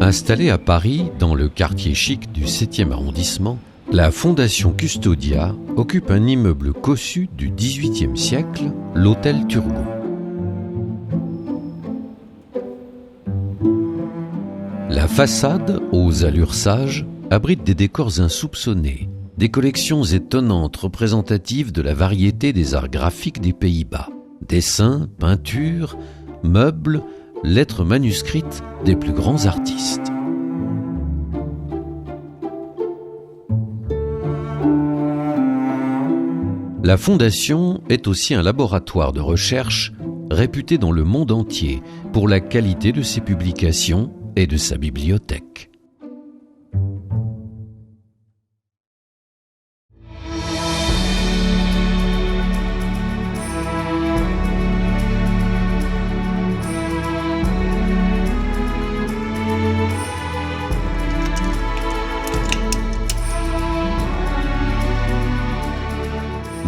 Installée à Paris, dans le quartier chic du 7e arrondissement, la Fondation Custodia occupe un immeuble cossu du XVIIIe siècle, l'Hôtel Turgot. La façade, aux allures sages, abrite des décors insoupçonnés, des collections étonnantes représentatives de la variété des arts graphiques des Pays-Bas. Dessins, peintures, meubles, lettres manuscrites des plus grands artistes. La Fondation est aussi un laboratoire de recherche réputé dans le monde entier pour la qualité de ses publications et de sa bibliothèque.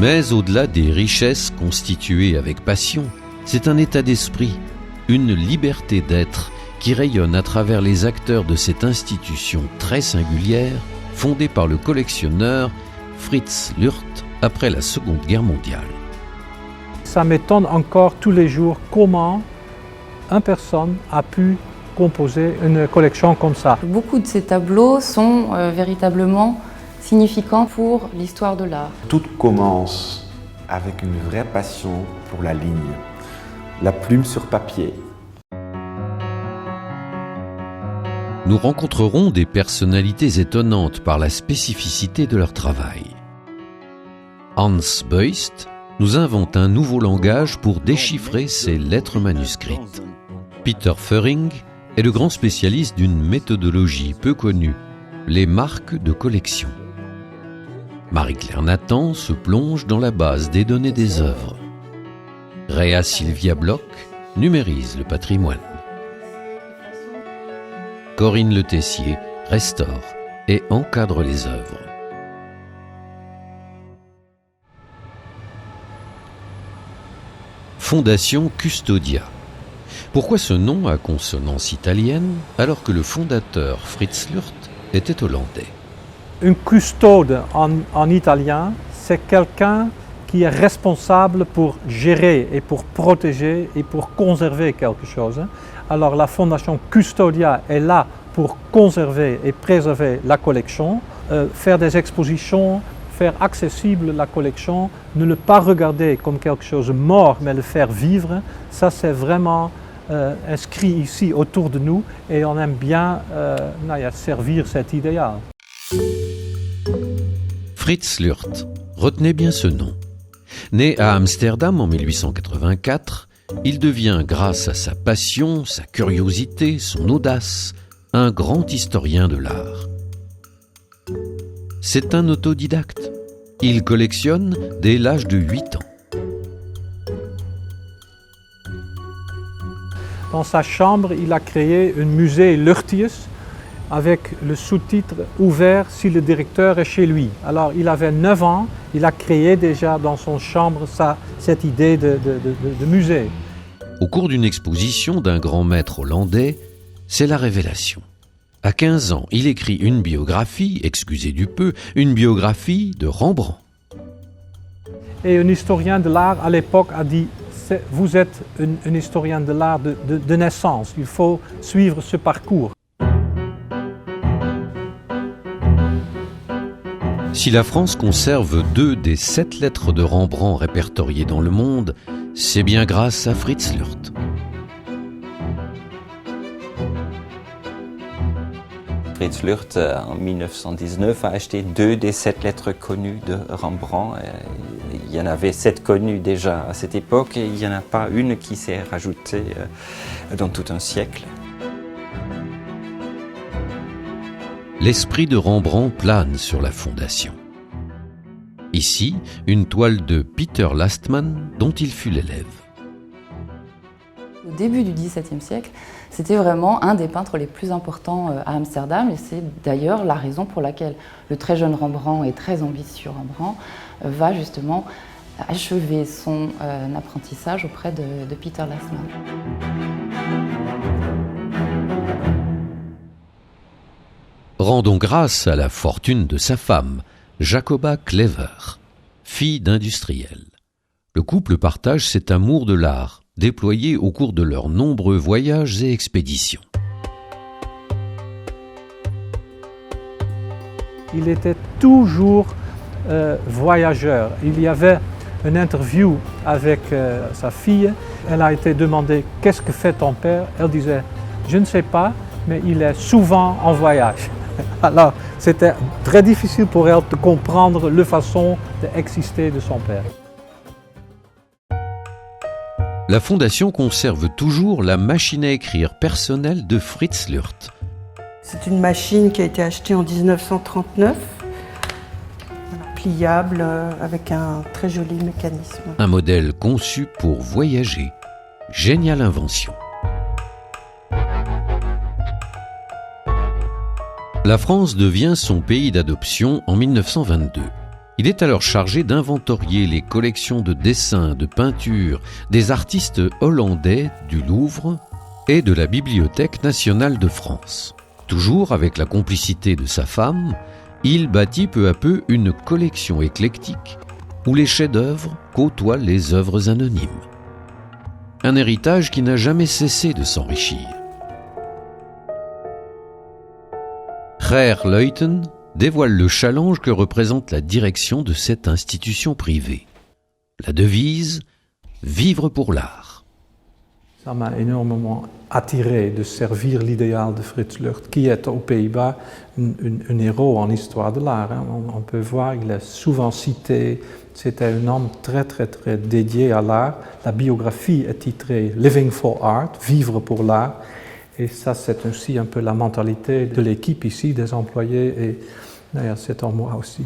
Mais au-delà des richesses constituées avec passion, c'est un état d'esprit, une liberté d'être qui rayonne à travers les acteurs de cette institution très singulière, fondée par le collectionneur Fritz Lürth après la Seconde Guerre mondiale. Ça m'étonne encore tous les jours comment une personne a pu composer une collection comme ça. Beaucoup de ces tableaux sont véritablement significants pour l'histoire de l'art. Tout commence avec une vraie passion pour la ligne, la plume sur papier. Nous rencontrerons des personnalités étonnantes par la spécificité de leur travail. Hans Beust nous invente un nouveau langage pour déchiffrer ces lettres manuscrites. Peter Föhring est le grand spécialiste d'une méthodologie peu connue, les marques de collection. Marie-Claire Nathan se plonge dans la base des données des œuvres. Réa Sylvia Bloch numérise le patrimoine. Corinne Le Tessier restaure et encadre les œuvres. Fondation Custodia. Pourquoi ce nom à consonance italienne alors que le fondateur Fritz Lürth était hollandais? Un custode en italien, c'est quelqu'un qui est responsable pour gérer et pour protéger et pour conserver quelque chose. Alors la Fondation Custodia est là pour conserver et préserver la collection, faire des expositions, faire accessible la collection, ne le pas regarder comme quelque chose de mort, mais le faire vivre. Ça, c'est vraiment inscrit ici autour de nous et on aime bien servir cet idéal. Fritz Lürth, retenez bien ce nom. Né à Amsterdam en 1884, il devient, grâce à sa passion, sa curiosité, son audace, un grand historien de l'art. C'est un autodidacte. Il collectionne dès l'âge de 8 ans. Dans sa chambre, il a créé un musée Lürthius avec le sous-titre « Ouvert si le directeur est chez lui ». Alors, il avait 9 ans, il a créé déjà dans son chambre cette idée de musée. Au cours d'une exposition d'un grand maître hollandais, c'est la révélation. À 15 ans, il écrit une biographie, excusez du peu, une biographie de Rembrandt. Et un historien de l'art à l'époque a dit « Vous êtes un historien de l'art de naissance, il faut suivre ce parcours ». Si la France conserve 2 des 7 lettres de Rembrandt répertoriées dans le monde, c'est bien grâce à Fritz Lürth. Fritz Lürth, en 1919, a acheté 2 des 7 lettres connues de Rembrandt. Il y en avait 7 connues déjà à cette époque et il n'y en a pas une qui s'est rajoutée dans tout un siècle. L'esprit de Rembrandt plane sur la Fondation. Ici, une toile de Peter Lastman dont il fut l'élève. Au début du XVIIe siècle, c'était vraiment un des peintres les plus importants à Amsterdam et c'est d'ailleurs la raison pour laquelle le très jeune Rembrandt et très ambitieux Rembrandt va justement achever son apprentissage auprès de Peter Lastman. rendons grâce à la fortune de sa femme, Jacoba Clever, fille d'industriels. Le couple partage cet amour de l'art, déployé au cours de leurs nombreux voyages et expéditions. Il était toujours voyageur. Il y avait une interview avec sa fille. Elle a été demandée « Qu'est-ce que fait ton père ?» Elle disait « Je ne sais pas, mais il est souvent en voyage. » Alors, c'était très difficile pour elle de comprendre la façon d'exister de son père. La Fondation conserve toujours la machine à écrire personnelle de Fritz Lürth. C'est une machine qui a été achetée en 1939, pliable, avec un très joli mécanisme. Un modèle conçu pour voyager. Géniale invention. La France devient son pays d'adoption en 1922. Il est alors chargé d'inventorier les collections de dessins, de peintures des artistes hollandais du Louvre et de la Bibliothèque nationale de France. Toujours avec la complicité de sa femme, il bâtit peu à peu une collection éclectique où les chefs-d'œuvre côtoient les œuvres anonymes. Un héritage qui n'a jamais cessé de s'enrichir. Geir Leuten dévoile le challenge que représente la direction de cette institution privée. La devise « Vivre pour l'art ». Ça m'a énormément attiré de servir l'idéal de Fritz Lürth, qui est aux Pays-Bas un héros en histoire de l'art. On peut voir, il est souvent cité, c'était un homme très dédié à l'art. La biographie est titrée « Living for Art », « Vivre pour l'art ». Et ça, c'est aussi un peu la mentalité de l'équipe ici, des employés, et d'ailleurs, c'est en moi aussi.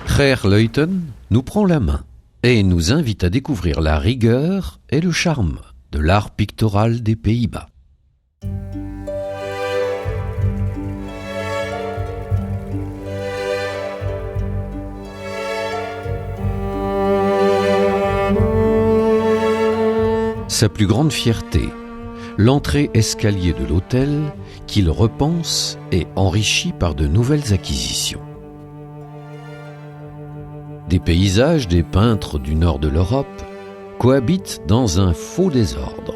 Geir Leuten nous prend la main et nous invite à découvrir la rigueur et le charme de l'art pictoral des Pays-Bas. Sa plus grande fierté, l'entrée escalier de l'hôtel qu'il repense et enrichit par de nouvelles acquisitions. Des paysages des peintres du nord de l'Europe cohabitent dans un faux désordre.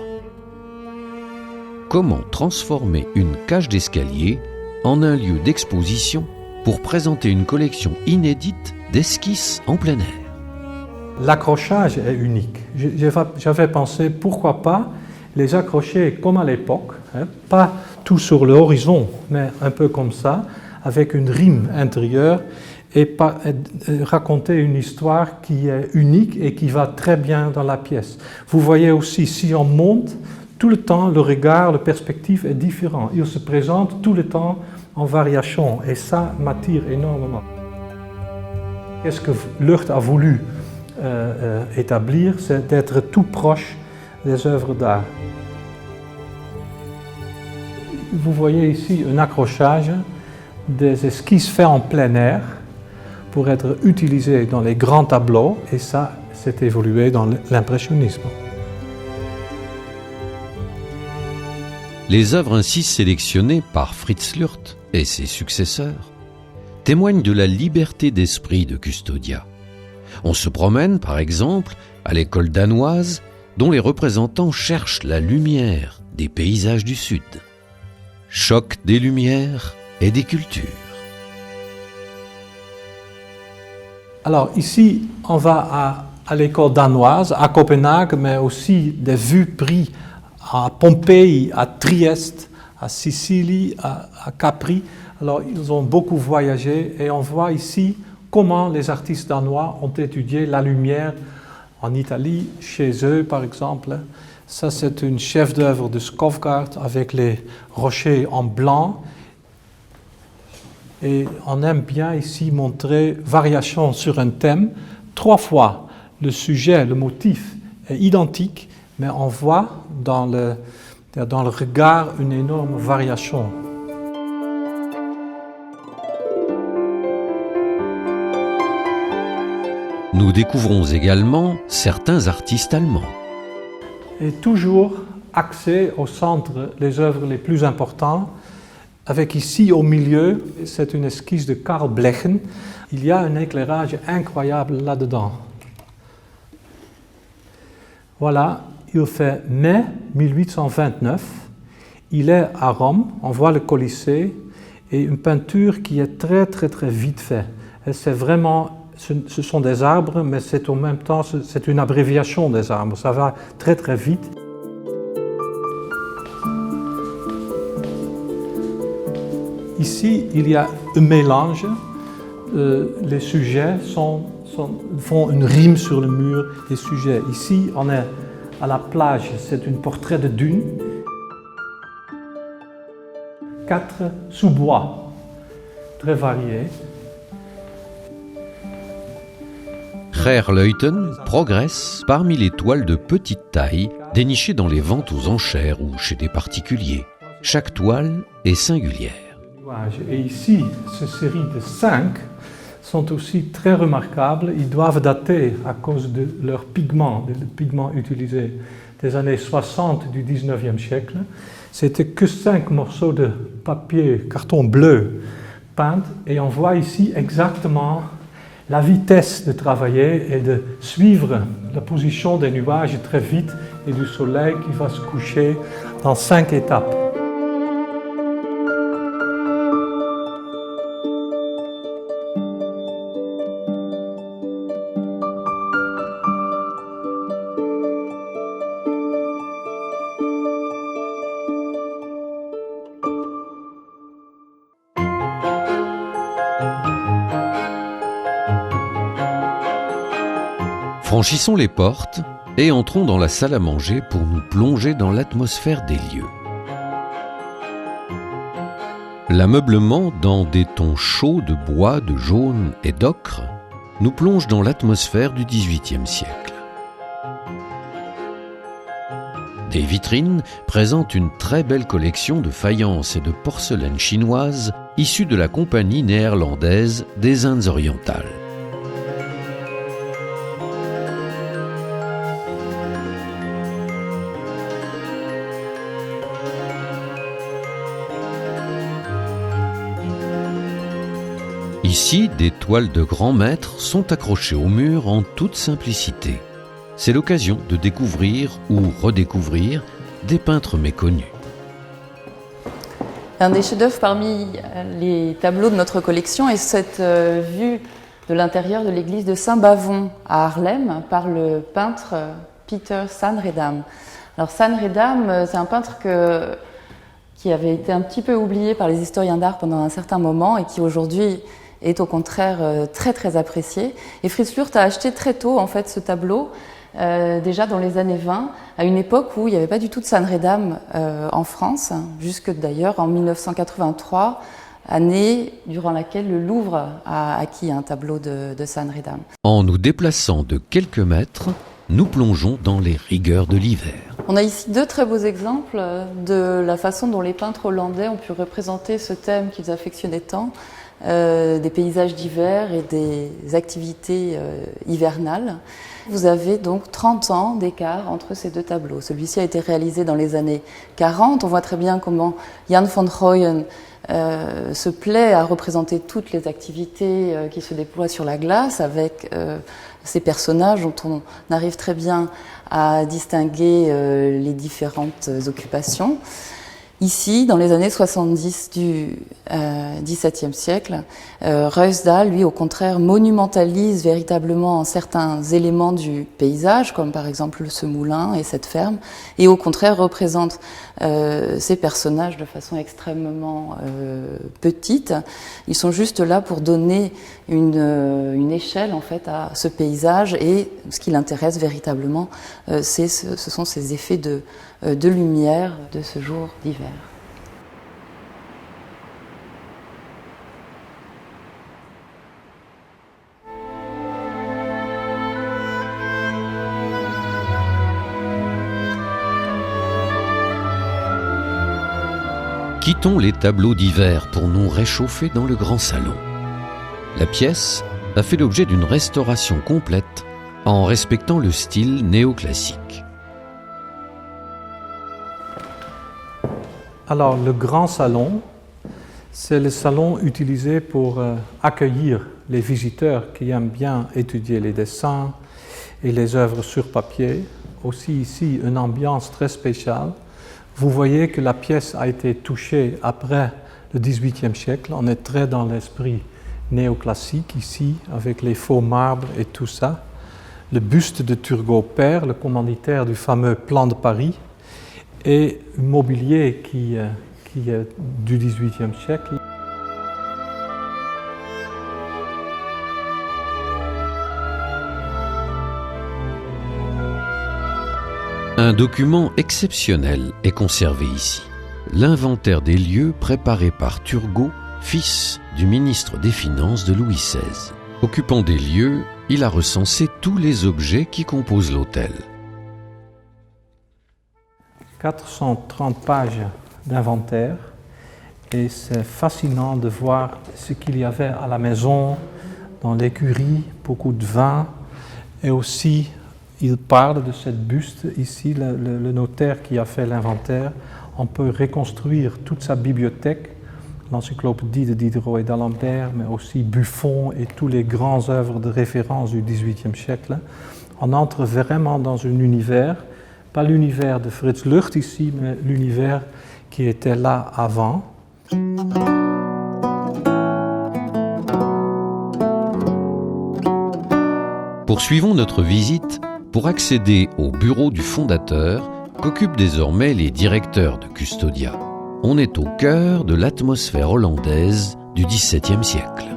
Comment transformer une cage d'escalier en un lieu d'exposition pour présenter une collection inédite d'esquisses en plein air? L'accrochage est unique. J'avais pensé, pourquoi pas les accrocher comme à l'époque, pas tout sur l'horizon, mais un peu comme ça, avec une rime intérieure, et raconter une histoire qui est unique et qui va très bien dans la pièce. Vous voyez aussi, si on monte, tout le temps, le regard, la perspective est différent. Il se présente tout le temps en variation, et ça m'attire énormément. Qu'est-ce que Lürth a voulu établir, c'est d'être tout proche des œuvres d'art. Vous voyez ici un accrochage des esquisses faites en plein air pour être utilisées dans les grands tableaux, et ça s'est évolué dans l'impressionnisme. Les œuvres ainsi sélectionnées par Fritz Lürth et ses successeurs témoignent de la liberté d'esprit de Custodia. On se promène, par exemple, à l'école danoise, dont les représentants cherchent la lumière des paysages du Sud. Choc des lumières et des cultures. Alors ici, on va à l'école danoise, à Copenhague, mais aussi des vues prises à Pompéi, à Trieste, à Sicile, à Capri. Alors ils ont beaucoup voyagé et on voit ici comment les artistes danois ont étudié la lumière en Italie, chez eux par exemple. Ça c'est une chef-d'œuvre de Skovgaard avec les rochers en blanc. Et on aime bien ici montrer variation sur un thème. 3 fois, le sujet, le motif est identique, mais on voit dans le regard une énorme variation. Nous découvrons également certains artistes allemands. Et toujours axés au centre les œuvres les plus importantes, avec ici au milieu, c'est une esquisse de Karl Blechen. Il y a un éclairage incroyable là-dedans. Voilà, il fait mai 1829. Il est à Rome, on voit le Colisée, et une peinture qui est très vite faite. Et c'est vraiment, ce sont des arbres, mais c'est en même temps c'est une abréviation des arbres. Ça va très vite. Ici, il y a un mélange. Les sujets font une rime sur le mur des sujets. Ici, on est à la plage, c'est un portrait de dune. 4 sous-bois, très variés. Gerleuten progresse parmi les toiles de petite taille dénichées dans les ventes aux enchères ou chez des particuliers. Chaque toile est singulière. Et ici, ces séries de 5 sont aussi très remarquables. Ils doivent dater à cause de leurs pigments, des pigments utilisés des années 60 du 19e siècle. C'était que 5 morceaux de papier, carton bleu, peints, et on voit ici exactement la vitesse de travailler et de suivre la position des nuages très vite et du soleil qui va se coucher dans 5 étapes. Franchissons les portes et entrons dans la salle à manger pour nous plonger dans l'atmosphère des lieux. L'ameublement dans des tons chauds de bois, de jaune et d'ocre nous plonge dans l'atmosphère du XVIIIe siècle. Des vitrines présentent une très belle collection de faïences et de porcelaine chinoise issues de la Compagnie néerlandaise des Indes orientales. Ici, des toiles de grands maîtres sont accrochées au mur en toute simplicité. C'est l'occasion de découvrir ou redécouvrir des peintres méconnus. Un des chefs-d'œuvre parmi les tableaux de notre collection est cette vue de l'intérieur de l'église de Saint-Bavon à Haarlem par le peintre Peter Sanredam. Alors Sanredam, c'est un peintre qui avait été un petit peu oublié par les historiens d'art pendant un certain moment et qui aujourd'hui est au contraire très apprécié. Et Fritz Lürth a acheté très tôt en fait ce tableau, déjà dans les années 20, à une époque où il n'y avait pas du tout de Sanredam en France, jusque d'ailleurs en 1983, année durant laquelle le Louvre a acquis un tableau de Sanredam. En nous déplaçant de quelques mètres, nous plongeons dans les rigueurs de l'hiver. On a ici 2 très beaux exemples de la façon dont les peintres hollandais ont pu représenter ce thème qu'ils affectionnaient tant, des paysages d'hiver et des activités hivernales. Vous avez donc 30 ans d'écart entre ces 2 tableaux. Celui-ci a été réalisé dans les années 40. On voit très bien comment Jan van Rooyen se plaît à représenter toutes les activités qui se déploient sur la glace avec ces personnages dont on arrive très bien à distinguer les différentes occupations. Ici, dans les années 70 du XVIIe siècle, Ruysdael, lui, au contraire, monumentalise véritablement certains éléments du paysage, comme par exemple ce moulin et cette ferme, et au contraire représente ces personnages de façon extrêmement petite. Ils sont juste là pour donner une échelle en fait à ce paysage, et ce qui l'intéresse véritablement, ce sont ces effets de lumière de ce jour d'hiver. Quittons les tableaux d'hiver pour nous réchauffer dans le grand salon. La pièce a fait l'objet d'une restauration complète en respectant le style néoclassique. Alors, le grand salon, c'est le salon utilisé pour accueillir les visiteurs qui aiment bien étudier les dessins et les œuvres sur papier. Aussi ici, une ambiance très spéciale. Vous voyez que la pièce a été touchée après le XVIIIe siècle. On est très dans l'esprit néoclassique ici, avec les faux marbres et tout ça. Le buste de Turgot père, le commanditaire du fameux plan de Paris, et un mobilier qui est du XVIIIe siècle. Un document exceptionnel est conservé ici. L'inventaire des lieux préparé par Turgot, fils du ministre des Finances de Louis XVI. Occupant des lieux, il a recensé tous les objets qui composent l'hôtel. 430 pages d'inventaire et c'est fascinant de voir ce qu'il y avait à la maison, dans l'écurie, beaucoup de vin et aussi il parle de cette buste ici, le notaire qui a fait l'inventaire. On peut reconstruire toute sa bibliothèque, l'encyclopédie de Diderot et d'Alembert, mais aussi Buffon et tous les grands œuvres de référence du XVIIIe siècle. On entre vraiment dans un univers, pas l'univers de Fritz Lucht ici, mais l'univers qui était là avant. Poursuivons notre visite pour accéder au bureau du fondateur qu'occupent désormais les directeurs de Custodia. On est au cœur de l'atmosphère hollandaise du XVIIe siècle.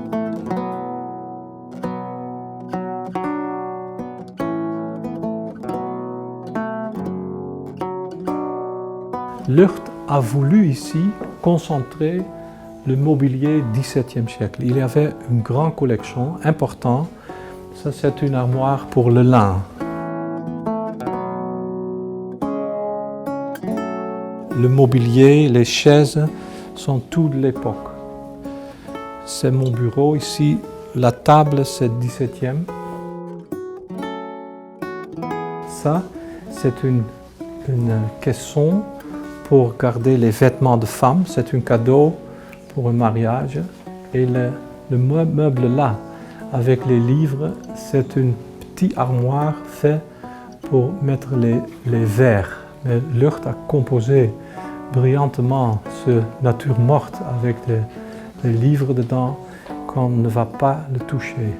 Lucht a voulu ici concentrer le mobilier XVIIe siècle. Il y avait une grande collection importante. Ça, c'est une armoire pour le lin. Le mobilier, les chaises sont tout de l'époque. C'est mon bureau ici. La table, c'est 17e. Ça, c'est une caisson pour garder les vêtements de femmes. C'est un cadeau pour un mariage. Et le meuble là, avec les livres, c'est une petite armoire faite pour mettre les verres. Mais Lucht a composé brillantement ce nature morte avec des livres dedans qu'on ne va pas le toucher.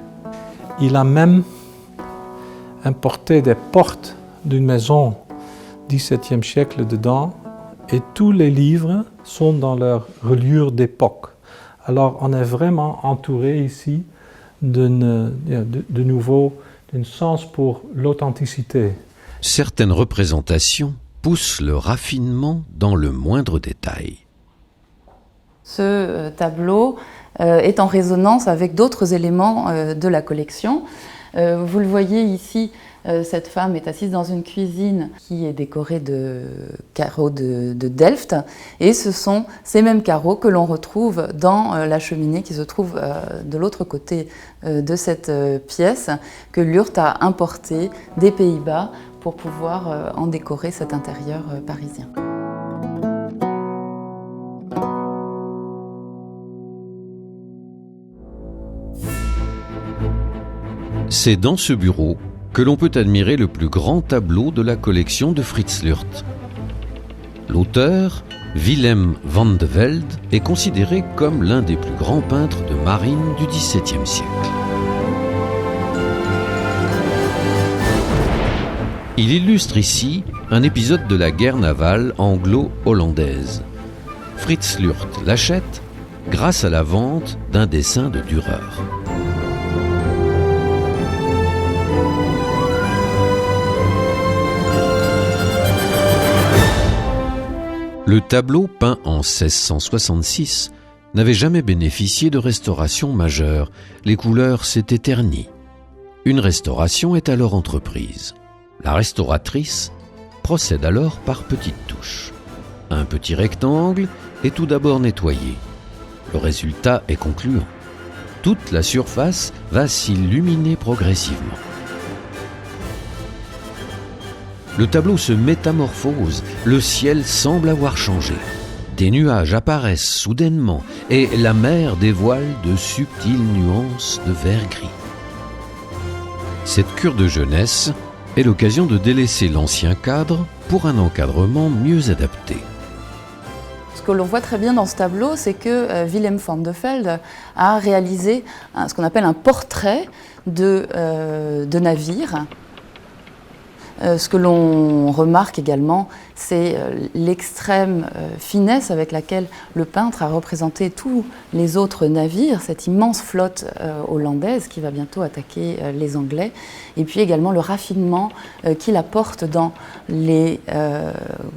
Il a même importé des portes d'une maison XVIIe siècle dedans et tous les livres sont dans leur reliure d'époque. Alors on est vraiment entouré ici de nouveau d'un sens pour l'authenticité. Certaines représentations poussent le raffinement dans le moindre détail. Ce tableau est en résonance avec d'autres éléments de la collection. Vous le voyez ici, cette femme est assise dans une cuisine qui est décorée de carreaux de Delft et ce sont ces mêmes carreaux que l'on retrouve dans la cheminée qui se trouve de l'autre côté de cette pièce que Lucht a importé des Pays-Bas pour pouvoir en décorer cet intérieur parisien. C'est dans ce bureau que l'on peut admirer le plus grand tableau de la collection de Fritz Lucht. L'auteur, Willem van de Velde, est considéré comme l'un des plus grands peintres de marine du XVIIe siècle. Il illustre ici un épisode de la guerre navale anglo-hollandaise. Fritz Lucht l'achète grâce à la vente d'un dessin de Dürer. Le tableau, peint en 1666, n'avait jamais bénéficié de restauration majeure. Les couleurs s'étaient ternies. Une restauration est alors entreprise. La restauratrice procède alors par petites touches. Un petit rectangle est tout d'abord nettoyé. Le résultat est concluant. Toute la surface va s'illuminer progressivement. Le tableau se métamorphose, le ciel semble avoir changé. Des nuages apparaissent soudainement et la mer dévoile de subtiles nuances de vert gris. Cette cure de jeunesse est l'occasion de délaisser l'ancien cadre pour un encadrement mieux adapté. Ce que l'on voit très bien dans ce tableau, c'est que Willem van de Velde a réalisé ce qu'on appelle un portrait de navire. Ce que l'on remarque également, c'est l'extrême finesse avec laquelle le peintre a représenté tous les autres navires, cette immense flotte hollandaise qui va bientôt attaquer les Anglais, et puis également le raffinement qu'il apporte dans les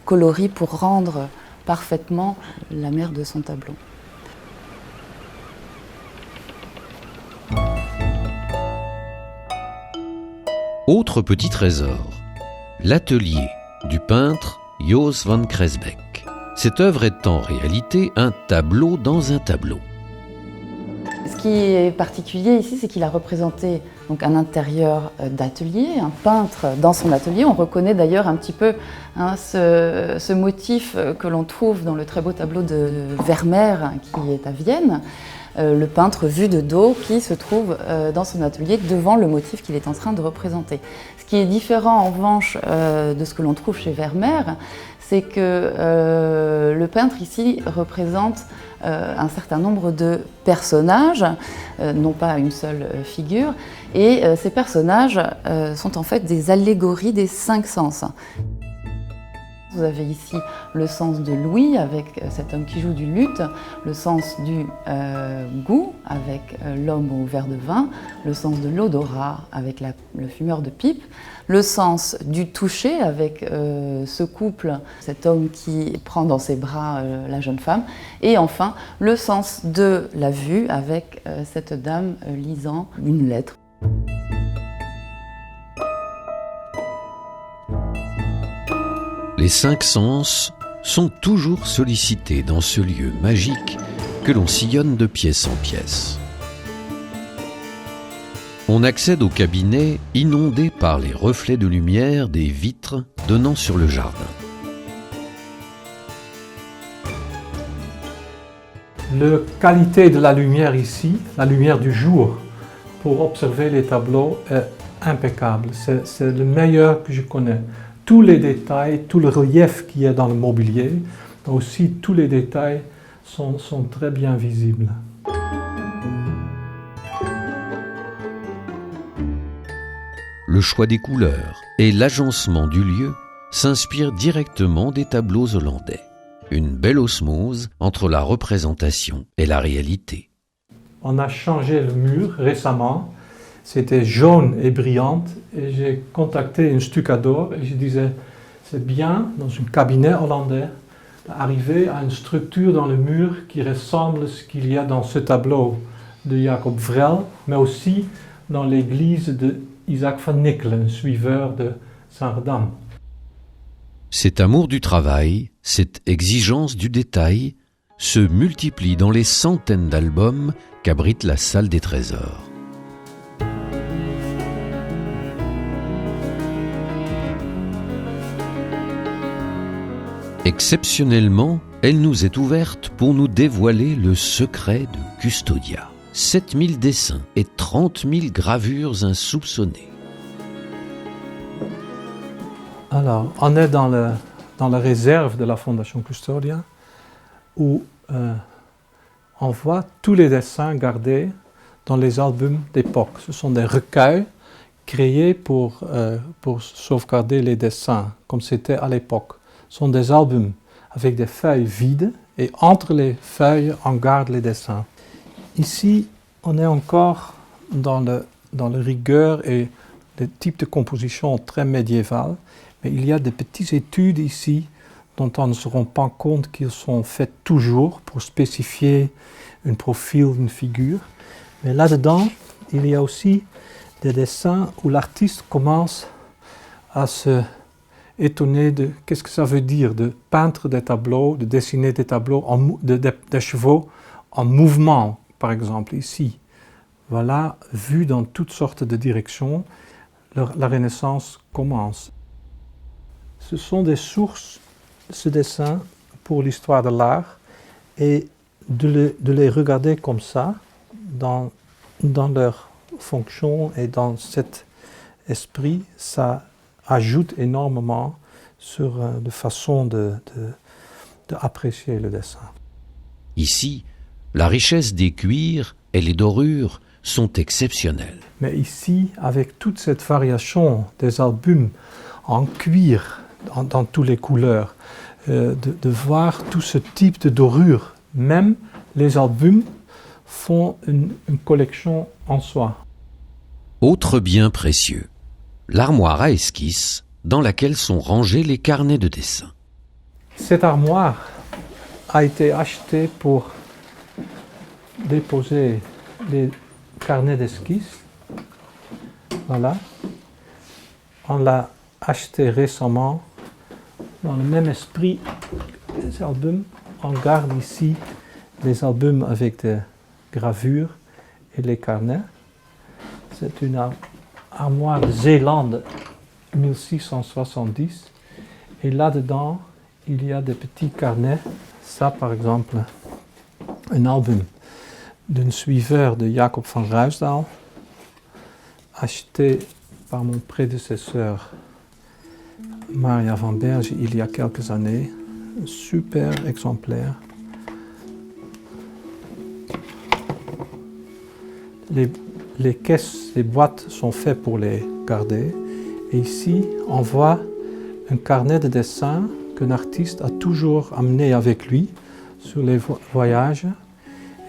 coloris pour rendre parfaitement la mer de son tableau. Autre petit trésor, l'atelier du peintre Jos van Cresbeck. Cette œuvre est en réalité un tableau dans un tableau. Ce qui est particulier ici, c'est qu'il a représenté donc un intérieur d'atelier, un peintre dans son atelier. On reconnaît d'ailleurs un petit peu ce motif que l'on trouve dans le très beau tableau de Vermeer qui est à Vienne. Le peintre vu de dos qui se trouve dans son atelier devant le motif qu'il est en train de représenter. Ce qui est différent en revanche de ce que l'on trouve chez Vermeer, c'est que le peintre ici représente un certain nombre de personnages, non pas une seule figure, et ces personnages sont en fait des allégories des 5 sens. Vous avez ici le sens de l'ouïe avec cet homme qui joue du luth, le sens du goût avec l'homme au verre de vin, le sens de l'odorat avec le fumeur de pipe, le sens du toucher avec ce couple, cet homme qui prend dans ses bras la jeune femme, et enfin le sens de la vue avec cette dame lisant une lettre. Les 5 sens sont toujours sollicités dans ce lieu magique que l'on sillonne de pièce en pièce. On accède au cabinet inondé par les reflets de lumière des vitres donnant sur le jardin. La qualité de la lumière ici, la lumière du jour, pour observer les tableaux est impeccable. C'est le meilleur que je connais. Tous les détails, tout le relief qui est dans le mobilier, mais aussi tous les détails sont très bien visibles. Le choix des couleurs et l'agencement du lieu s'inspirent directement des tableaux hollandais. Une belle osmose entre la représentation et la réalité. On a changé le mur récemment. C'était jaune et brillante et j'ai contacté un stucador et je disais c'est bien dans un cabinet hollandais d'arriver à une structure dans le mur qui ressemble à ce qu'il y a dans ce tableau de Jacob Vrel, mais aussi dans l'église de Isaac van Nikkelen, un suiveur de Saint-Redam. Cet amour du travail, cette exigence du détail se multiplient dans les centaines d'albums qu'abrite la salle des trésors. Exceptionnellement, elle nous est ouverte pour nous dévoiler le secret de Custodia. 7000 dessins et 30 000 gravures insoupçonnées. Alors, on est dans la réserve de la Fondation Custodia où on voit tous les dessins gardés dans les albums d'époque. Ce sont des recueils créés pour sauvegarder les dessins, comme c'était à l'époque. Ce sont des albums avec des feuilles vides et entre les feuilles, on garde les dessins. Ici, on est encore dans la rigueur et le type de composition très médiéval, mais il y a des petites études ici dont on ne se rend pas compte qu'ils sont faits toujours pour spécifier un profil, une figure. Mais là-dedans, il y a aussi des dessins où l'artiste commence à se étonné de qu'est-ce que ça veut dire de peindre des tableaux, de dessiner des tableaux, des chevaux en mouvement, par exemple ici. Voilà, vu dans toutes sortes de directions, la Renaissance commence. Ce sont des sources, ce dessin, pour l'histoire de l'art et de les regarder comme ça, dans leur fonction et dans cet esprit, ça ajoute énormément sur la façon d'apprécier le dessin. Ici, la richesse des cuirs et les dorures sont exceptionnelles. Mais ici, avec toute cette variation des albums en cuir, dans toutes les couleurs, de voir tout ce type de dorure, même les albums font une collection en soi. Autre bien précieux, l'armoire à esquisse dans laquelle sont rangés les carnets de dessin. Cette armoire a été achetée pour déposer les carnets d'esquisse. Voilà. On l'a acheté récemment dans le même esprit des albums. On garde ici les albums avec des gravures et les carnets. C'est une armoire de Zélande 1670. Et là-dedans, il y a des petits carnets. Ça, par exemple, un album d'un suiveur de Jacob van Ruisdael, acheté par mon prédécesseur Maria van Berge il y a quelques années. Un super exemplaire. Les caisses, les boîtes sont faites pour les garder. Et ici, on voit un carnet de dessin qu'un artiste a toujours amené avec lui sur les voyages.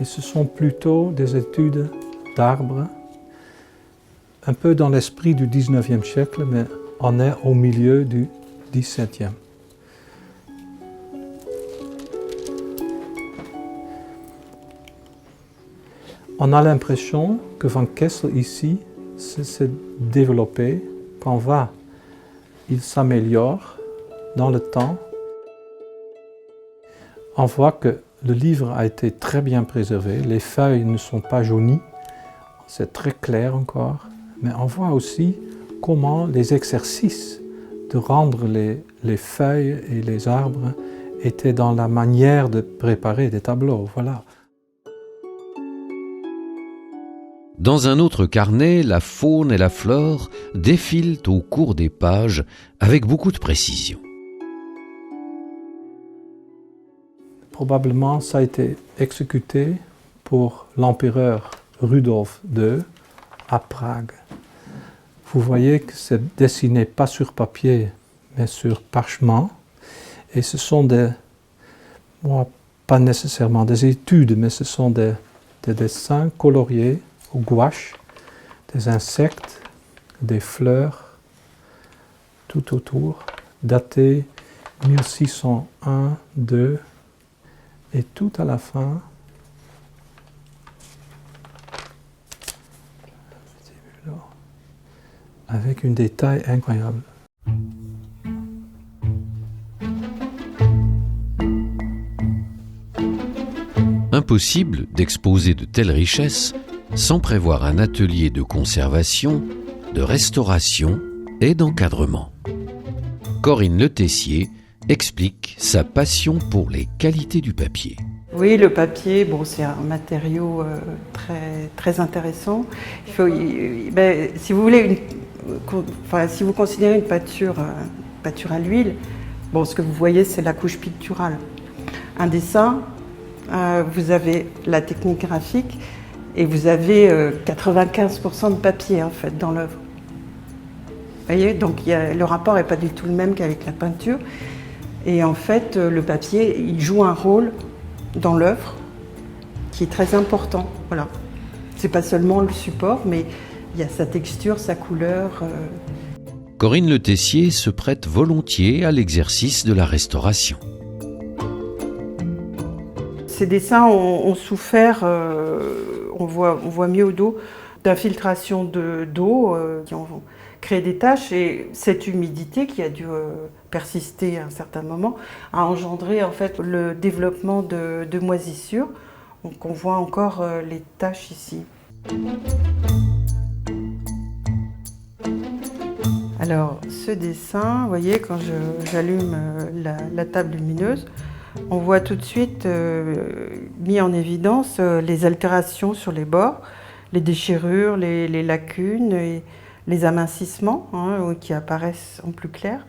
Et ce sont plutôt des études d'arbres, un peu dans l'esprit du 19e siècle, mais on est au milieu du 17e. On a l'impression que Van Kessel ici s'est développé. Quand il s'améliore dans le temps. On voit que le livre a été très bien préservé. Les feuilles ne sont pas jaunies. C'est très clair encore. Mais on voit aussi comment les exercices de rendre les feuilles et les arbres étaient dans la manière de préparer des tableaux. Voilà. Dans un autre carnet, la faune et la flore défilent au cours des pages avec beaucoup de précision. Probablement, ça a été exécuté pour l'empereur Rudolf II à Prague. Vous voyez que c'est dessiné pas sur papier, mais sur parchemin. Et ce sont pas nécessairement des études, mais ce sont des dessins coloriés au gouache, des insectes, des fleurs, tout autour, datés 1601, 2, et tout à la fin, avec un détail incroyable. Impossible d'exposer de telles richesses sans prévoir un atelier de conservation, de restauration et d'encadrement. Corinne Le Tessier explique sa passion pour les qualités du papier. Oui, le papier, c'est un matériau très, très intéressant. Si vous voulez, si vous considérez une peinture à l'huile, ce que vous voyez, c'est la couche picturale. Un dessin, vous avez la technique graphique et vous avez 95% de papier en fait dans l'œuvre. Vous voyez, donc le rapport n'est pas du tout le même qu'avec la peinture. Et en fait, le papier, il joue un rôle dans l'œuvre qui est très important. Voilà. C'est pas seulement le support, mais il y a sa texture, sa couleur. Corinne Le Tessier se prête volontiers à l'exercice de la restauration. Ces dessins ont souffert, on voit mieux au dos, d'infiltration d'eau qui ont créé des taches, et cette humidité qui a dû persister à un certain moment a engendré en fait le développement de moisissures. Donc on voit encore les taches ici. Alors ce dessin, vous voyez, quand j'allume la table lumineuse, on voit tout de suite mis en évidence les altérations sur les bords, les déchirures, les lacunes et les amincissements qui apparaissent en plus clair.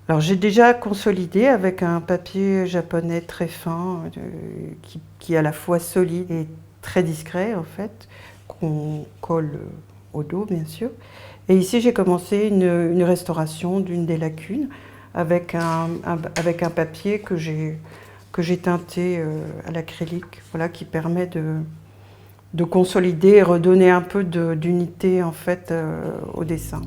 Alors j'ai déjà consolidé avec un papier japonais très fin, qui est à la fois solide et très discret en fait, qu'on colle au dos bien sûr. Et ici j'ai commencé une restauration d'une des lacunes avec un papier que j'ai teinté à l'acrylique, voilà, qui permet de consolider et redonner un peu d'unité en fait au dessin.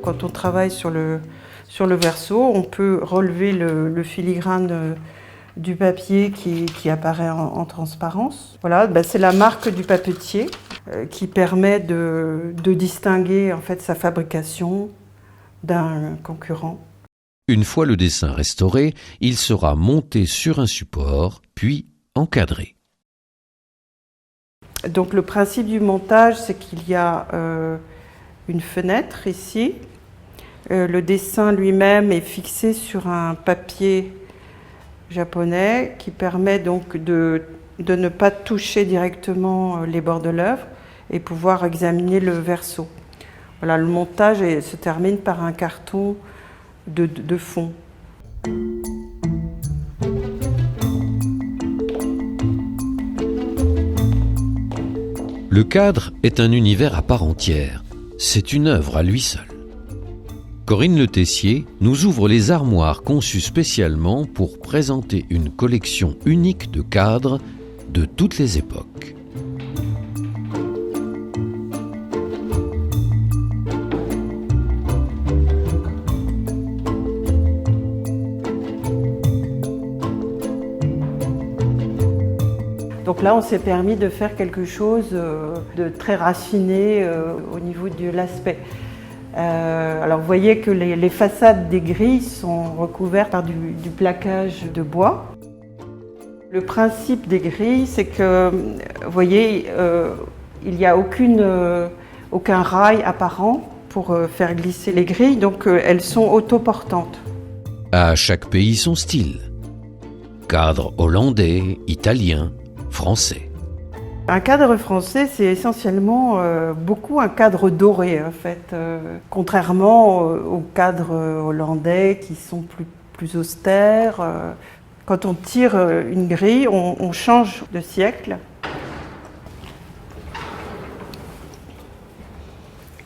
Quand on travaille sur le verso, on peut relever le filigrane du papier qui apparaît en transparence. Voilà, c'est la marque du papetier qui permet de distinguer en fait sa fabrication d'un concurrent. Une fois le dessin restauré, il sera monté sur un support, puis encadré. Donc le principe du montage, c'est qu'il y a une fenêtre ici. Le dessin lui-même est fixé sur un papier japonais qui permet donc de ne pas toucher directement les bords de l'œuvre et pouvoir examiner le verso. Voilà, le montage se termine par un carton de fond. Le cadre est un univers à part entière. C'est une œuvre à lui seul. Corinne Le Tessier nous ouvre les armoires conçues spécialement pour présenter une collection unique de cadres de toutes les époques. Donc là, on s'est permis de faire quelque chose de très raffiné au niveau de l'aspect. Alors vous voyez que les façades des grilles sont recouvertes par du plaquage de bois. Le principe des grilles, c'est que, vous voyez, il n'y a aucun rail apparent pour faire glisser les grilles, donc elles sont autoportantes. À chaque pays son style. Cadre hollandais, italien, français. Un cadre français, c'est essentiellement beaucoup un cadre doré, en fait, contrairement aux cadres hollandais qui sont plus austères. Quand on tire une grille, on change de siècle.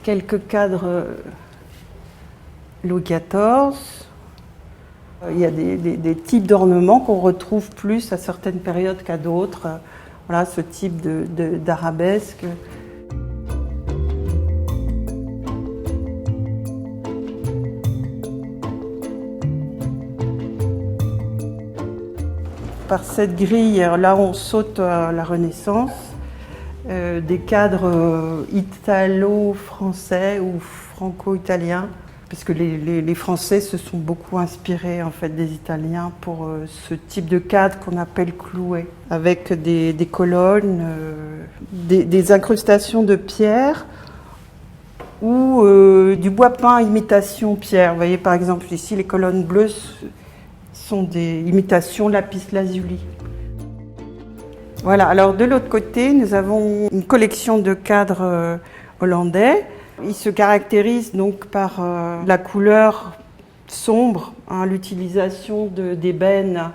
Quelques cadres Louis XIV. Il y a des types d'ornements qu'on retrouve plus à certaines périodes qu'à d'autres. Voilà, ce type d'arabesque. Par cette grille, là on saute à la Renaissance, des cadres italo-français ou franco-italiens, parce que les Français se sont beaucoup inspirés en fait des Italiens pour ce type de cadre qu'on appelle cloué, avec des colonnes, des incrustations de pierre ou du bois peint imitation pierre. Vous voyez par exemple ici les colonnes bleues sont des imitations lapis-lazuli. Voilà, alors de l'autre côté, nous avons une collection de cadres hollandais. Ils se caractérisent donc par la couleur sombre, l'utilisation d'ébène,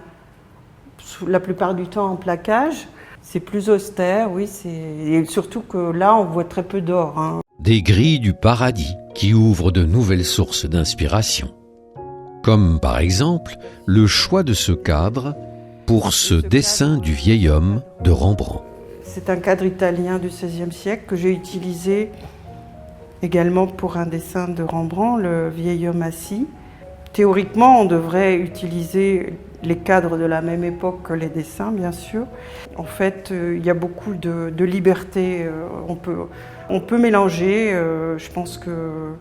la plupart du temps en plaquage. C'est plus austère, oui, et surtout que là, on voit très peu d'or. Des grilles du paradis qui ouvrent de nouvelles sources d'inspiration. Comme par exemple le choix de ce cadre pour ce dessin du vieil homme de Rembrandt. C'est un cadre italien du XVIe siècle que j'ai utilisé également pour un dessin de Rembrandt, le vieil homme assis. Théoriquement, on devrait utiliser les cadres de la même époque que les dessins, bien sûr. En fait, il y a beaucoup de liberté. On peut mélanger. Je pense que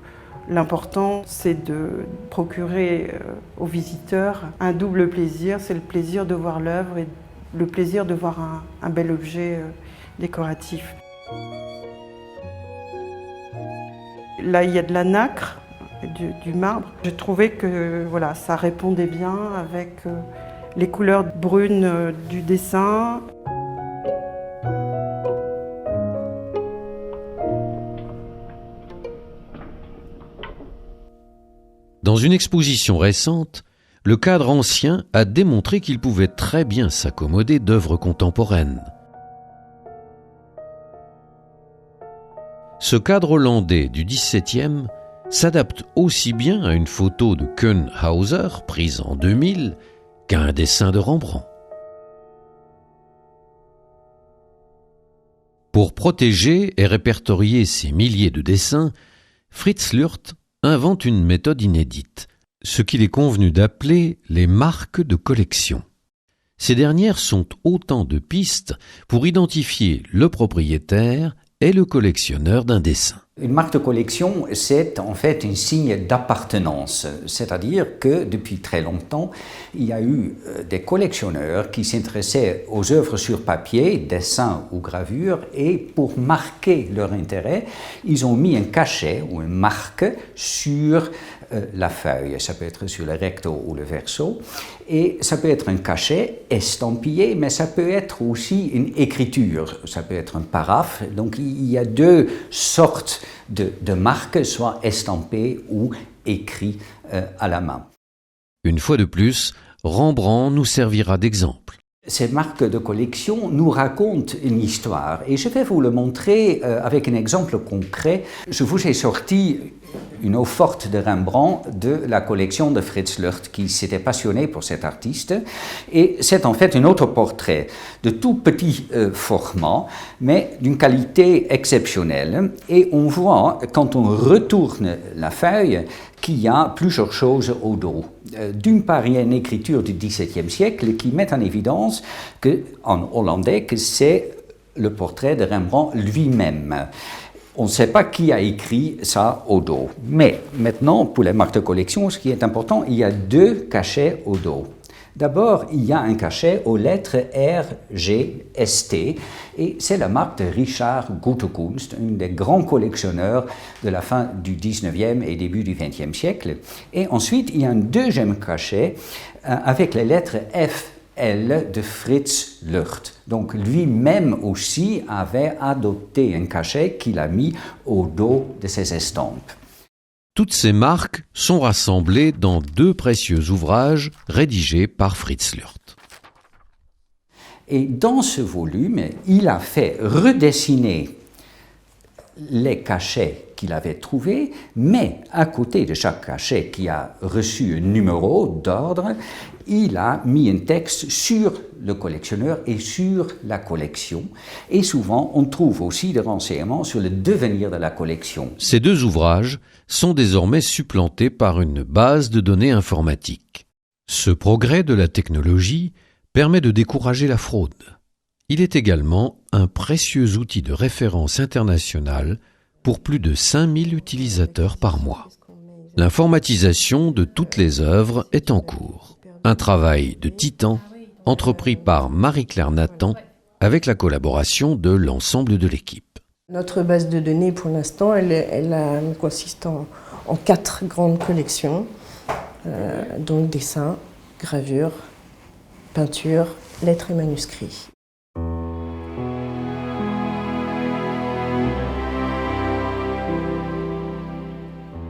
l'important, c'est de procurer aux visiteurs un double plaisir. C'est le plaisir de voir l'œuvre et le plaisir de voir un bel objet décoratif. Là, il y a de la nacre, du marbre. J'ai trouvé que voilà, ça répondait bien avec les couleurs brunes du dessin. Dans une exposition récente, le cadre ancien a démontré qu'il pouvait très bien s'accommoder d'œuvres contemporaines. Ce cadre hollandais du XVIIe s'adapte aussi bien à une photo de Koen Hauser, prise en 2000, qu'à un dessin de Rembrandt. Pour protéger et répertorier ces milliers de dessins, Fritz Lürth invente une méthode inédite, ce qu'il est convenu d'appeler les marques de collection. Ces dernières sont autant de pistes pour identifier le propriétaire et le collectionneur d'un dessin. Une marque de collection, c'est en fait un signe d'appartenance, c'est-à-dire que depuis très longtemps, il y a eu des collectionneurs qui s'intéressaient aux œuvres sur papier, dessins ou gravures, et pour marquer leur intérêt, ils ont mis un cachet ou une marque sur la feuille. Ça peut être sur le recto ou le verso, et ça peut être un cachet estampillé, mais ça peut être aussi une écriture, ça peut être un paraphe. Donc il y a deux sortes de marques, soit estampées ou écrites à la main. Une fois de plus, Rembrandt nous servira d'exemple. Ces marques de collection nous racontent une histoire et je vais vous le montrer avec un exemple concret. Je vous ai sorti une eau forte de Rembrandt de la collection de Fritz Lürth qui s'était passionné pour cet artiste et c'est en fait un autoportrait de tout petit format mais d'une qualité exceptionnelle et on voit quand on retourne la feuille qu'il y a plusieurs choses au dos. D'une part, il y a une écriture du XVIIe siècle qui met en évidence en hollandais que c'est le portrait de Rembrandt lui-même. On ne sait pas qui a écrit ça au dos. Mais maintenant, pour les marques de collection, ce qui est important, il y a deux cachets au dos. D'abord, il y a un cachet aux lettres R, G, ST, et c'est la marque de Richard Goethekunst, un des grands collectionneurs de la fin du 19e et début du 20e siècle. Et ensuite, il y a un deuxième cachet avec les lettres F, L de Fritz Lürth. Donc lui-même aussi avait adopté un cachet qu'il a mis au dos de ses estampes. Toutes ces marques sont rassemblées dans deux précieux ouvrages rédigés par Fritz Lürth. Et dans ce volume, il a fait redessiner les cachets qu'il avait trouvés, mais à côté de chaque cachet qui a reçu un numéro d'ordre, il a mis un texte sur le collectionneur et sur la collection. Et souvent, on trouve aussi des renseignements sur le devenir de la collection. Ces deux ouvrages sont désormais supplantés par une base de données informatique. Ce progrès de la technologie permet de décourager la fraude. Il est également un précieux outil de référence internationale pour plus de 5000 utilisateurs par mois. L'informatisation de toutes les œuvres est en cours. Un travail de titan entrepris par Marie-Claire Nathan avec la collaboration de l'ensemble de l'équipe. Notre base de données pour l'instant, elle consiste en 4 grandes collections, donc dessins, gravures, peintures, lettres et manuscrits.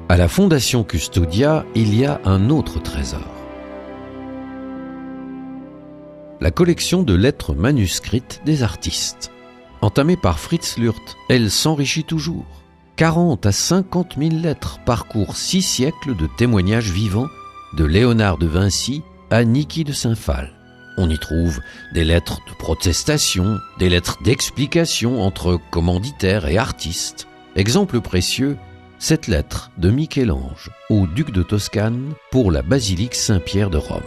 À la Fondation Custodia, il y a un autre trésor. La collection de lettres manuscrites des artistes. Entamée par Fritz Lürth, elle s'enrichit toujours. 40 à 50 000 lettres parcourent 6 siècles de témoignages vivants de Léonard de Vinci à Niki de Saint-Phal. On y trouve des lettres de protestation, des lettres d'explication entre commanditaires et artistes. Exemple précieux, cette lettre de Michel-Ange au duc de Toscane pour la basilique Saint-Pierre de Rome.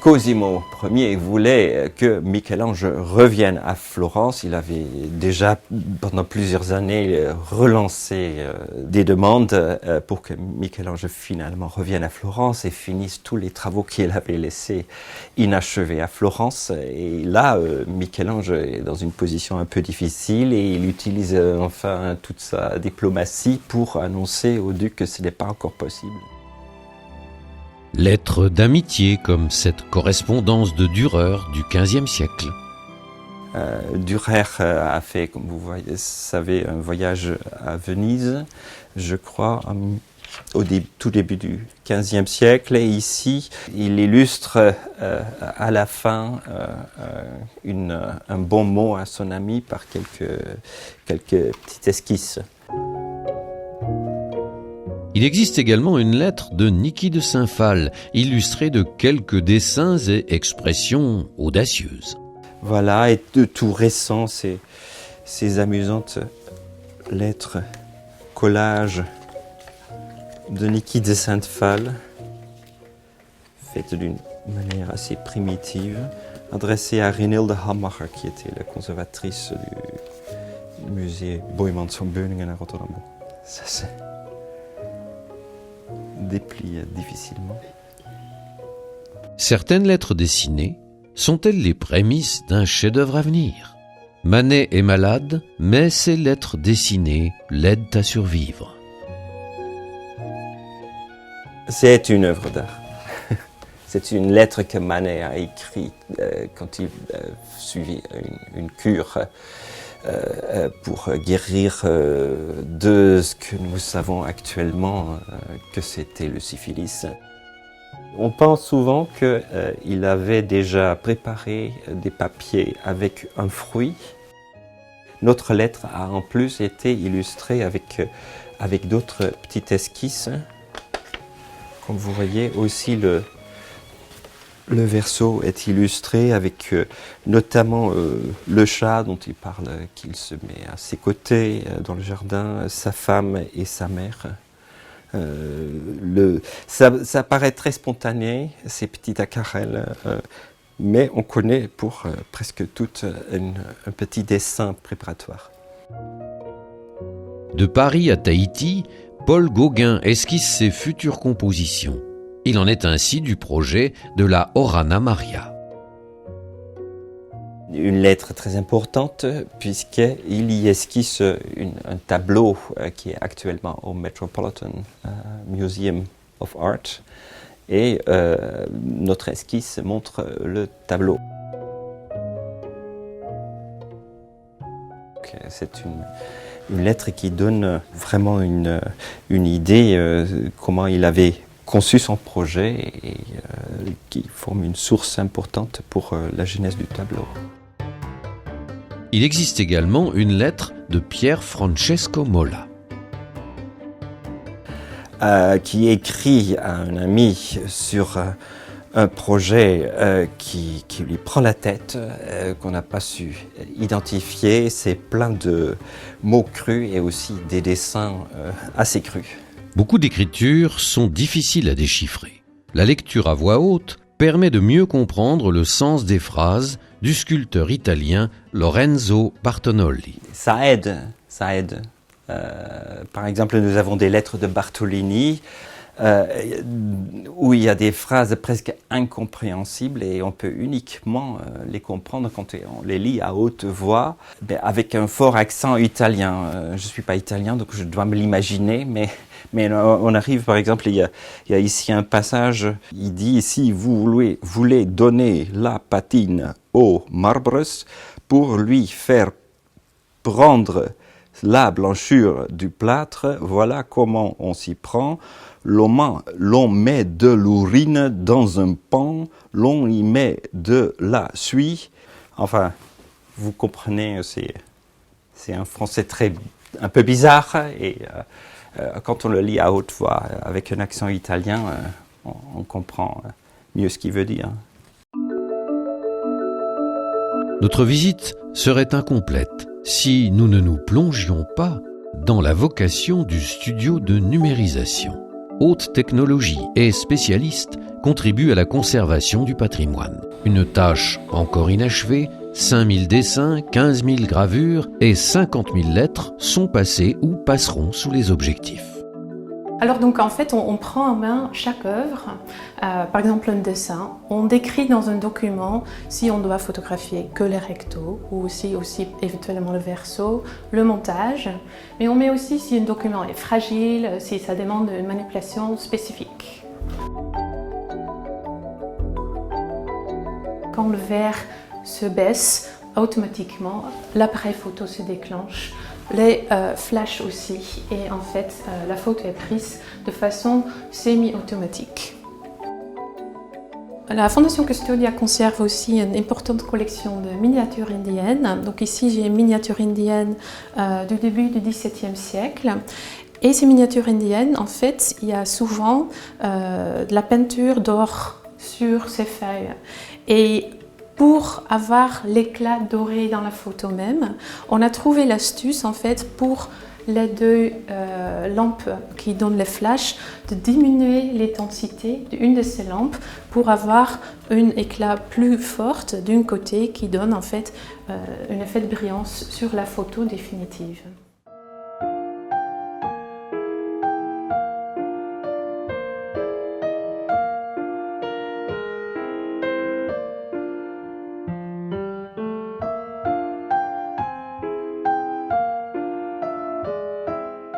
Cosimo Ier voulait que Michel-Ange revienne à Florence. Il avait déjà pendant plusieurs années relancé des demandes pour que Michel-Ange finalement revienne à Florence et finisse tous les travaux qu'il avait laissés inachevés à Florence. Et là, Michel-Ange est dans une position un peu difficile et il utilise enfin toute sa diplomatie pour annoncer au duc que ce n'est pas encore possible. Lettres d'amitié comme cette correspondance de Dürer du XVe siècle. Dürer a fait, comme vous savez, un voyage à Venise, je crois, au tout début du XVe siècle. Et ici, il illustre à la fin un bon mot à son ami par quelques petites esquisses. Il existe également une lettre de Niki de Saint-Phal, illustrée de quelques dessins et expressions audacieuses. Voilà, et de tout récent, ces amusantes lettres, collages de Niki de Saint-Phal, faites d'une manière assez primitive, adressées à Renilde Hammacher, qui était la conservatrice du musée Boijmans van Beuningen à Rotterdam. Ça, c'est déplie difficilement. Certaines lettres dessinées sont-elles les prémices d'un chef-d'œuvre à venir ? Manet est malade, mais ses lettres dessinées l'aident à survivre. C'est une œuvre d'art. C'est une lettre que Manet a écrite quand il suivit une cure pour guérir de ce que nous savons actuellement que c'était le syphilis. On pense souvent qu'il avait déjà préparé des papiers avec un fruit. Notre lettre a en plus été illustrée avec d'autres petites esquisses. Comme vous voyez aussi, le verso est illustré avec notamment le chat dont il parle, qu'il se met à ses côtés dans le jardin, sa femme et sa mère. Ça paraît très spontané, ces petites aquarelles, mais on connaît pour presque toutes un petit dessin préparatoire. De Paris à Tahiti, Paul Gauguin esquisse ses futures compositions. Il en est ainsi du projet de la Orana Maria. Une lettre très importante puisqu'il y esquisse un tableau qui est actuellement au Metropolitan Museum of Art et notre esquisse montre le tableau. C'est une lettre qui donne vraiment une idée comment il avait conçu son projet et qui forme une source importante pour la genèse du tableau. Il existe également une lettre de Pier Francesco Mola. Qui écrit à un ami sur un projet qui lui prend la tête, qu'on n'a pas su identifier. C'est plein de mots crus et aussi des dessins assez crus. Beaucoup d'écritures sont difficiles à déchiffrer. La lecture à voix haute permet de mieux comprendre le sens des phrases du sculpteur italien Lorenzo Bartonoli. Ça aide. Par exemple, nous avons des lettres de Bartolini où il y a des phrases presque incompréhensibles et on peut uniquement les comprendre quand on les lit à haute voix, avec un fort accent italien. Je ne suis pas italien, donc je dois me l'imaginer, mais on arrive, par exemple, il y a ici un passage, il dit « Si vous voulez donner la patine au marbre pour lui faire prendre la blanchure du plâtre, voilà comment on s'y prend. L'on met de l'urine dans un pan, l'on y met de la suie. » Enfin, vous comprenez, c'est un français un peu bizarre et quand on le lit à haute voix avec un accent italien, on comprend mieux ce qu'il veut dire. Notre visite serait incomplète si nous ne nous plongions pas dans la vocation du studio de numérisation. Haute technologie et spécialiste contribuent à la conservation du patrimoine. Une tâche encore inachevée, 5000 dessins, 15 000 gravures et 50 000 lettres sont passées ou passeront sous les objectifs. Alors donc en fait on prend en main chaque œuvre, par exemple un dessin, on décrit dans un document si on doit photographier que les rectos ou aussi éventuellement le verso, le montage, mais on met aussi si un document est fragile, si ça demande une manipulation spécifique. Quand le verre se baisse, automatiquement l'appareil photo se déclenche. Les flashs aussi, et en fait la photo est prise de façon semi-automatique. La Fondation Custodia conserve aussi une importante collection de miniatures indiennes. Donc ici j'ai une miniature indienne du début du XVIIe siècle. Et ces miniatures indiennes, en fait, il y a souvent de la peinture d'or sur ces feuilles. Et pour avoir l'éclat doré dans la photo même, on a trouvé l'astuce en fait pour les deux lampes qui donnent les flashs de diminuer l'intensité d'une de ces lampes pour avoir un éclat plus fort d'un côté qui donne en fait un effet de brillance sur la photo définitive.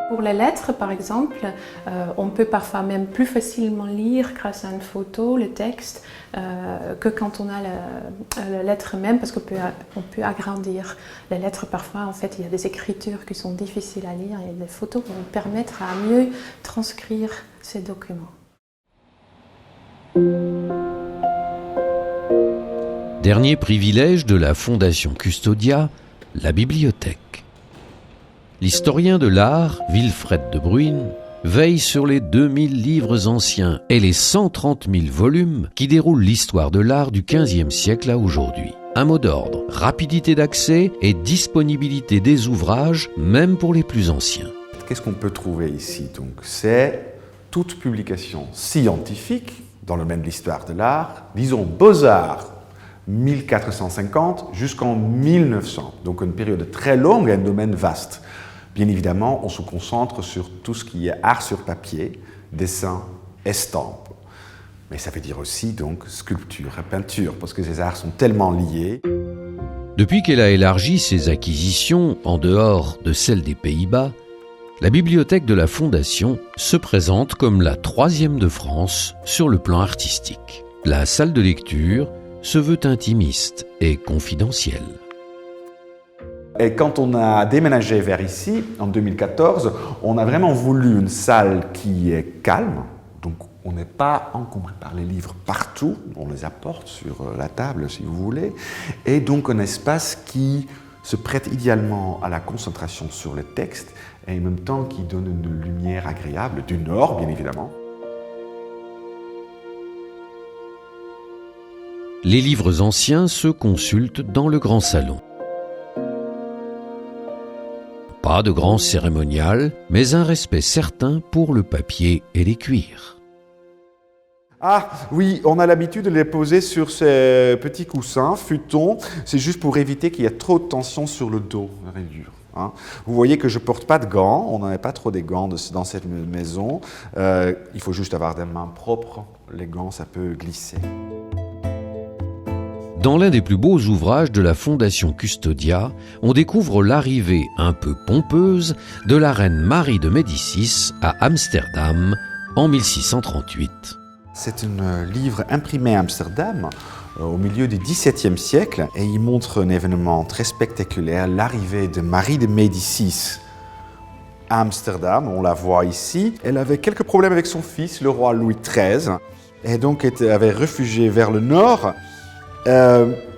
Pour les lettres, par exemple, on peut parfois même plus facilement lire grâce à une photo, le texte, que quand on a la lettre même, parce qu'on peut agrandir les lettres. Parfois, en fait, il y a des écritures qui sont difficiles à lire et les photos vont permettre à mieux transcrire ces documents. Dernier privilège de la Fondation Custodia, la bibliothèque. L'historien de l'art, Wilfred de Bruyn, veille sur les 2000 livres anciens et les 130 000 volumes qui déroulent l'histoire de l'art du XVe siècle à aujourd'hui. Un mot d'ordre, rapidité d'accès et disponibilité des ouvrages, même pour les plus anciens. Qu'est-ce qu'on peut trouver ici donc? C'est toute publication scientifique dans le domaine de l'histoire de l'art, disons Beaux-Arts, 1450 jusqu'en 1900, donc une période très longue et un domaine vaste. Bien évidemment, on se concentre sur tout ce qui est art sur papier, dessin, estampes. Mais ça veut dire aussi donc sculpture et peinture, parce que ces arts sont tellement liés. Depuis qu'elle a élargi ses acquisitions en dehors de celles des Pays-Bas, la bibliothèque de la Fondation se présente comme la 3e de France sur le plan artistique. La salle de lecture se veut intimiste et confidentielle. Et quand on a déménagé vers ici, en 2014, on a vraiment voulu une salle qui est calme. Donc on n'est pas encombré par les livres partout, on les apporte sur la table si vous voulez. Et donc un espace qui se prête idéalement à la concentration sur le texte et en même temps qui donne une lumière agréable, du nord bien évidemment. Les livres anciens se consultent dans le grand salon. Pas de grand cérémonial, mais un respect certain pour le papier et les cuirs. Ah oui, on a l'habitude de les poser sur ces petits coussins, futons. C'est juste pour éviter qu'il y ait trop de tension sur le dos, la rayure. Hein. Vous voyez que je ne porte pas de gants, on n'en a pas trop des gants dans cette maison. Il faut juste avoir des mains propres, les gants ça peut glisser. Dans l'un des plus beaux ouvrages de la Fondation Custodia, on découvre l'arrivée un peu pompeuse de la reine Marie de Médicis à Amsterdam en 1638. C'est un livre imprimé à Amsterdam au milieu du XVIIe siècle et il montre un événement très spectaculaire, l'arrivée de Marie de Médicis à Amsterdam, on la voit ici. Elle avait quelques problèmes avec son fils, le roi Louis XIII, et donc avait réfugié vers le nord.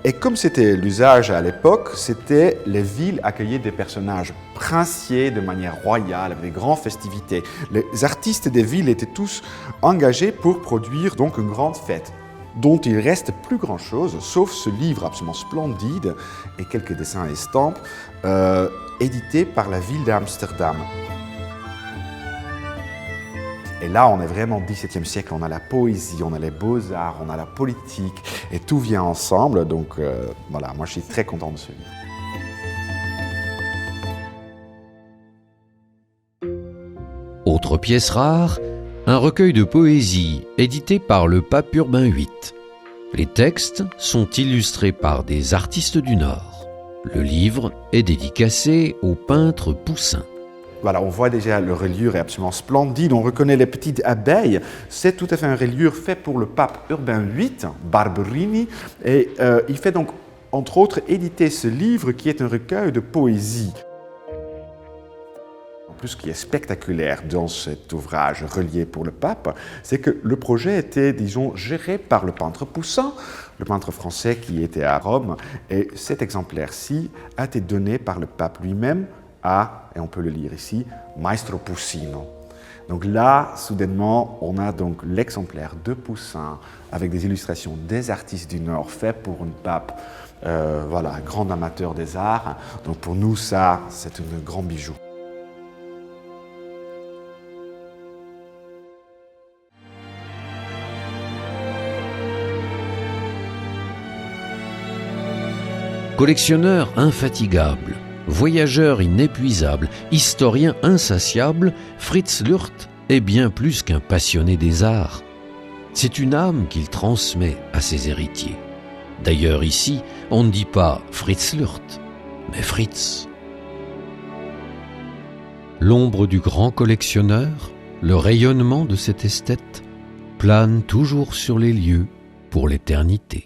Et comme c'était l'usage à l'époque, c'était les villes accueillaient des personnages princiers de manière royale, avec des grandes festivités. Les artistes des villes étaient tous engagés pour produire donc une grande fête, dont il reste plus grand-chose, sauf ce livre absolument splendide et quelques dessins et estampes, édités par la ville d'Amsterdam. Et là, on est vraiment au XVIIe siècle, on a la poésie, on a les beaux-arts, on a la politique, et tout vient ensemble. Donc voilà, moi je suis très content de ce livre. Autre pièce rare, un recueil de poésie édité par le pape Urbain VIII. Les textes sont illustrés par des artistes du Nord. Le livre est dédicacé au peintre Poussin. Voilà, on voit déjà le reliure est absolument splendide, on reconnaît les petites abeilles. C'est tout à fait un reliure fait pour le pape Urbain VIII, Barberini, et il fait donc, entre autres, éditer ce livre qui est un recueil de poésie. En plus, ce qui est spectaculaire dans cet ouvrage relié pour le pape, c'est que le projet était, disons, géré par le peintre Poussin, le peintre français qui était à Rome, et cet exemplaire-ci a été donné par le pape lui-même à, et on peut le lire ici, Maestro Poussino. Donc là, soudainement, on a donc l'exemplaire de Poussin avec des illustrations des artistes du Nord fait pour un pape, voilà, un grand amateur des arts. Donc pour nous, ça, c'est un grand bijou. Collectionneur infatigable, voyageur inépuisable, historien insatiable, Fritz Lürth est bien plus qu'un passionné des arts. C'est une âme qu'il transmet à ses héritiers. D'ailleurs ici, on ne dit pas Fritz Lürth, mais Fritz. L'ombre du grand collectionneur, le rayonnement de cet esthète, plane toujours sur les lieux pour l'éternité.